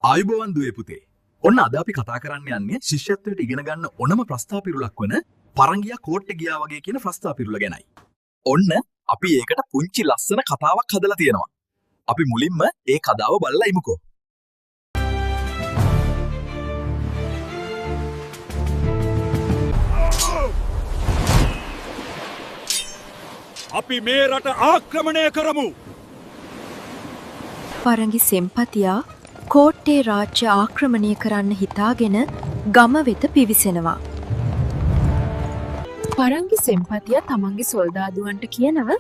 ආයුබෝවන් දුවේ පුතේ. ඔන්න අද අපි කතා කරන්න යන්නේ ශිෂ්‍යත්වයට ඉගෙන ගන්න ඕනම ප්‍රස්තාව පිරුලක් වන පරංගියා කෝට්ටේ ගියා වගේ කියන ප්‍රස්තාව පිරුල ගැනයි. ඔන්න අපි ඒකට පුංචි ලස්සන කතාවක් හදලා තියෙනවා. අපි මුලින්ම ඒ කතාව බලලා ඉමුකෝ. අපි මේ රට ආක්‍රමණය කරමු. පරංගි සෙම්පතියා කෝට්ටේ රාජ්‍ය ආක්‍රමණය කරන්න හිතාගෙන ගම වෙත පිවිසෙනවා. පරංගි සෙම්පතියා තමන්ගේ සොල්දාදුවන්ට කියනව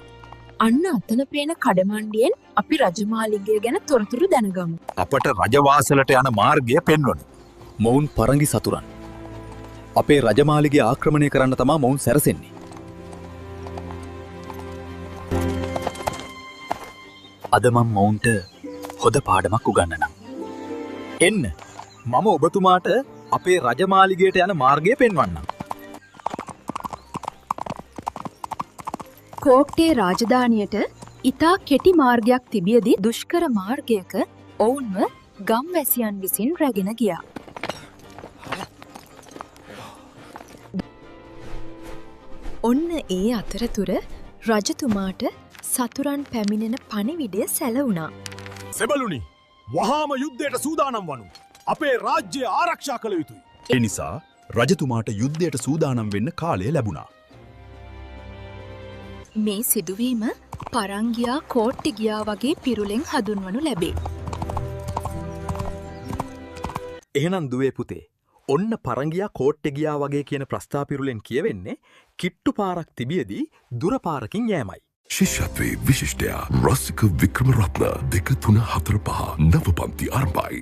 අන්න අතන පේන කඩමණ්ඩියෙන් අපි රජමාලිගය ගැන තොරතුරු දැනගමු. අපට රජවාසලට යන මාර්ගය පෙන්වන්න. මොවුන් පරංගි සතුරන්. අපේ රජමාලිගය ආක්‍රමණය කරන්න තමා මොවුන් සැරසෙන්නේ. අද මම මොවුන්ට හොඳ පාඩමක් උගන්නනම්. එන්න මම ඔබතුමාට අපේ රජමාලිගයට යන මාර්ගය පෙන්වන්නම්. කෝට්ටේ රාජධානියට ඉතා කෙටි මාර්ගයක් තිබියදී දුෂ්කර මාර්ගයක ඔවුන්ව ගම්වැසියන් විසින් රැගෙන ගියා. ඔන්න ඒ අතරතුර රජතුමාට සතුරන් පැමිණෙන පණිවිඩය සැලවුණා. සෙබළුනි, වහාම යුද්ධයට සූදානම් වනු. අපේ රාජ්‍යය ආරක්ෂා කළ යුතුයි. ඒ නිසා රජතුමාට යුද්ධයට සූදානම් වෙන්න කාලය ලැබුණා. මේ සිදුවීම පරංගියා කෝට්ටේ ගියා වගේ පිරුලෙන් හඳුන්වනු ලැබේ. එහෙනම් දුවේ පුතේ, ඔන්න පරංගියා කෝට්ටේ ගියා වගේ කියන ප්‍රස්තාව පිරුලෙන් කියවෙන්නේ කිට්ටු පාරක් තිබියදී දුර පාරකින් යෑමයි. ශිෂ්‍යත්වයේ විශිෂ්ටයා රසික වික්‍රමරත්න 2 3 4 5 නව පන්ති ආරම්භයි.